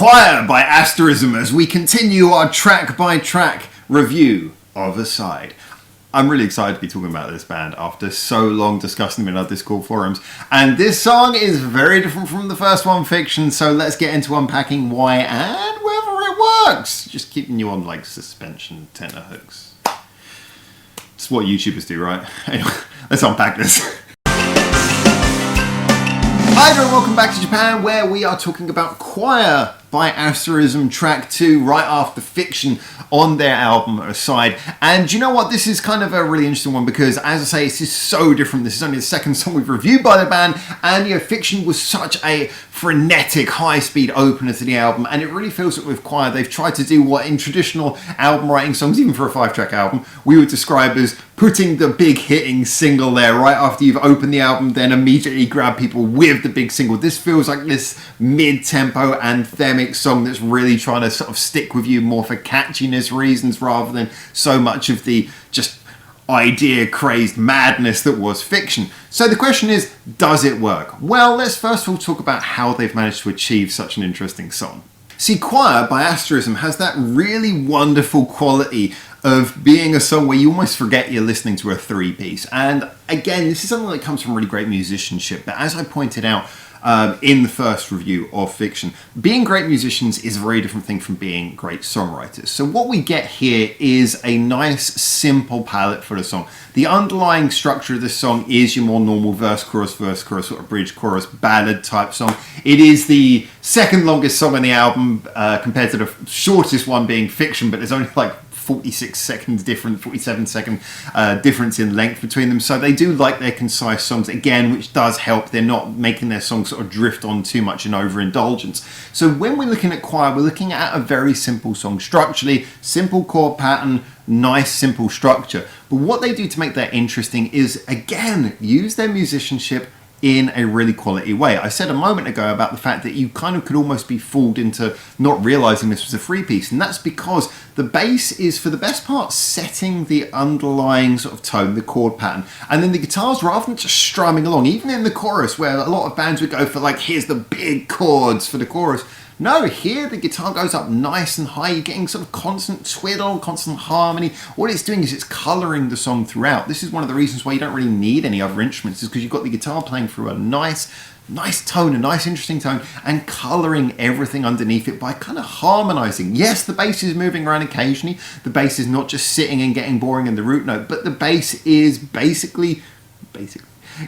Choir by Asterism as we continue our track-by-track review of Aside. I'm really excited to be talking about this band after so long discussing them in our Discord forums. And this song is very different from the first one, Fiction, so let's get into unpacking why and whether it works. Just keeping you on like suspension tenor hooks. It's what YouTubers do, right? Anyway, let's unpack this. Hi everyone, welcome back to Japan, where we are talking about Choir by Asterism, track 2, right after Fiction on their album Aside. And you know what, this is kind of a really interesting one because, as I say, this is so different. This is only the second song we've reviewed by the band, and you know, Fiction was such a frenetic, high-speed opener to the album, and it really feels that with Choir, they've tried to do what in traditional album writing songs, even for a 5-track album, we would describe as putting the big hitting single there right after you've opened the album, then immediately grab people with the big single. This feels like this mid-tempo anthemic song that's really trying to sort of stick with you more for catchiness reasons rather than so much of the just idea crazed madness that was Fiction. So the question is, does it work? Well, let's first of all talk about how they've managed to achieve such an interesting song. See, Choir by Asterism has that really wonderful quality of being a song where you almost forget you're listening to a three-piece. And again, this is something that comes from really great musicianship, but as I pointed out in the first review of Fiction, being great musicians is a very different thing from being great songwriters. So what we get here is a nice, simple palette for the song. The underlying structure of this song is your more normal verse, chorus, sort of bridge, chorus, ballad type song. It is the second longest song on the album compared to the shortest one being Fiction, but there's only like 46 seconds different, 47 second difference in length between them. So they do like their concise songs, again, which does help. They're not making their songs sort of drift on too much in overindulgence. So when we're looking at Choir, we're looking at a very simple song structurally, simple chord pattern, nice simple structure. But what they do to make that interesting is, again, use their musicianship in a really quality way. I said a moment ago about the fact that you kind of could almost be fooled into not realizing this was a three piece, and that's because the bass is, for the best part, setting the underlying sort of tone, the chord pattern, and then the guitars, rather than just strumming along, even in the chorus where a lot of bands would go for like, here's the big chords for the chorus. No, here the guitar goes up nice and high. You're getting sort of constant twiddle, constant harmony. What it's doing is it's colouring the song throughout. This is one of the reasons why you don't really need any other instruments, is because you've got the guitar playing through a nice tone, a nice interesting tone, and colouring everything underneath it by kind of harmonising. Yes, the bass is moving around occasionally. The bass is not just sitting and getting boring in the root note, but the bass is basically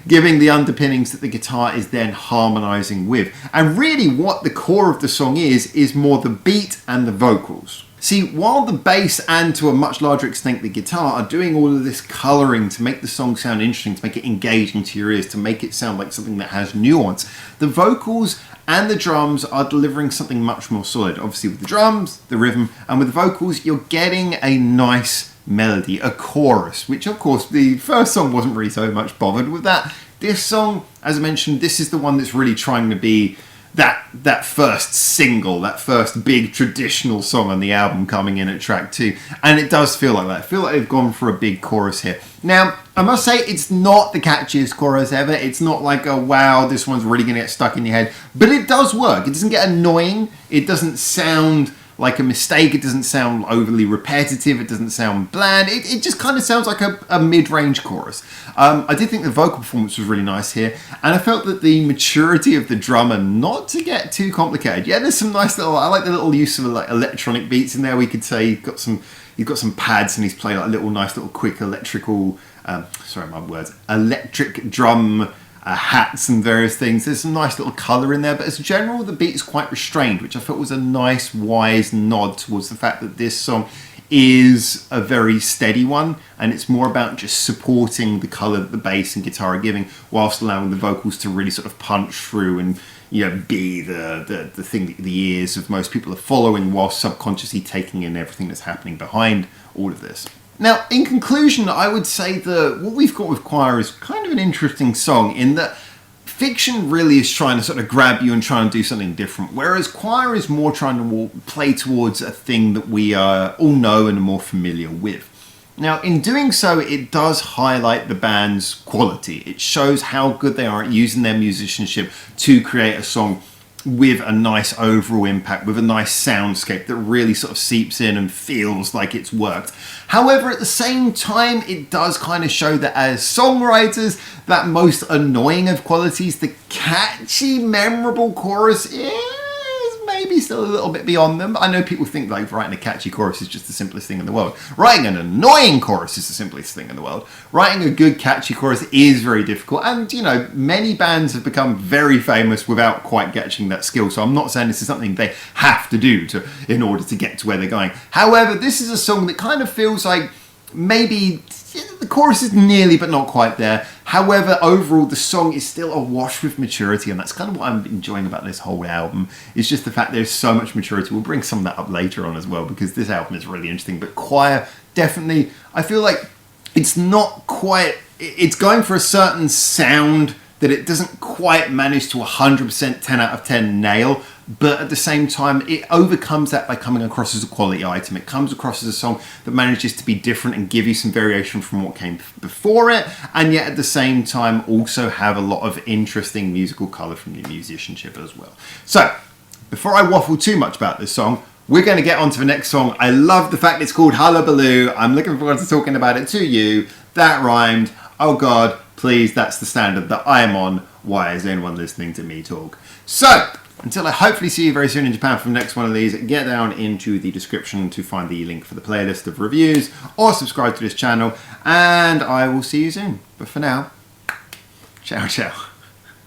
giving the underpinnings that the guitar is then harmonizing with. And really what the core of the song is more the beat and the vocals. See, while the bass and to a much larger extent the guitar are doing all of this coloring to make the song sound interesting, to make it engaging to your ears, to make it sound like something that has nuance, the vocals and the drums are delivering something much more solid. Obviously with the drums, the rhythm, and with the vocals, you're getting a nice melody, a chorus, which of course the first song wasn't really so much bothered with that. This song, as I mentioned, this is the one that's really trying to be that first single, that first big traditional song on the album coming in at track 2, and it does feel like that. I feel like they've gone for a big chorus here. Now, I must say, it's not the catchiest chorus ever. It's not like, oh wow, this one's really going to get stuck in your head, but it does work. It doesn't get annoying. It doesn't sound like a mistake. It doesn't sound overly repetitive. It doesn't sound bland. It just kind of sounds like a mid-range chorus. I did think the vocal performance was really nice here, and I felt that the maturity of the drummer, not to get too complicated. Yeah, there's some nice little, I like the little use of like electronic beats in there. We could say you've got some pads and he's playing like nice little quick electrical, electric drum hats and various things. There's some nice little colour in there, but as a general, the beat is quite restrained, which I felt was a nice, wise nod towards the fact that this song is a very steady one, and it's more about just supporting the colour that the bass and guitar are giving, whilst allowing the vocals to really sort of punch through and, you know, be the thing that the ears of most people are following, whilst subconsciously taking in everything that's happening behind all of this. Now, in conclusion, I would say that what we've got with Choir is kind of an interesting song in that Fiction really is trying to sort of grab you and try and do something different, whereas Choir is more trying to play towards a thing that we all know and are more familiar with. Now, in doing so, it does highlight the band's quality. It shows how good they are at using their musicianship to create a song with a nice overall impact, with a nice soundscape that really sort of seeps in and feels like it's worked. However, at the same time, it does kind of show that as songwriters, that most annoying of qualities, the catchy, memorable chorus, is maybe still a little bit beyond them. I know people think like writing a catchy chorus is just the simplest thing in the world. Writing an annoying chorus is the simplest thing in the world. Writing a good catchy chorus is very difficult, and you know, many bands have become very famous without quite getting that skill. So I'm not saying this is something they have to do in order to get to where they're going. However, this is a song that kind of feels like maybe the chorus is nearly but not quite there. However, overall the song is still awash with maturity, and that's kind of what I'm enjoying about this whole album, is just the fact there's so much maturity. We'll bring some of that up later on as well, because this album is really interesting. But Choir, definitely, I feel like it's not quite, it's going for a certain sound that it doesn't quite manage to 100% 10 out of 10 nail, but at the same time it overcomes that by coming across as a quality item. It comes across as a song that manages to be different and give you some variation from what came before it, and yet at the same time also have a lot of interesting musical colour from the musicianship as well. So before I waffle too much about this song, we're going to get on to the next song. I love the fact it's called Hullabaloo. I'm looking forward to talking about it to you. That rhymed. Oh God, please, that's the standard that I am on. Why is anyone listening to me talk? So, until I hopefully see you very soon in Japan for the next one of these, get down into the description to find the link for the playlist of reviews, or subscribe to this channel, and I will see you soon. But for now, ciao ciao.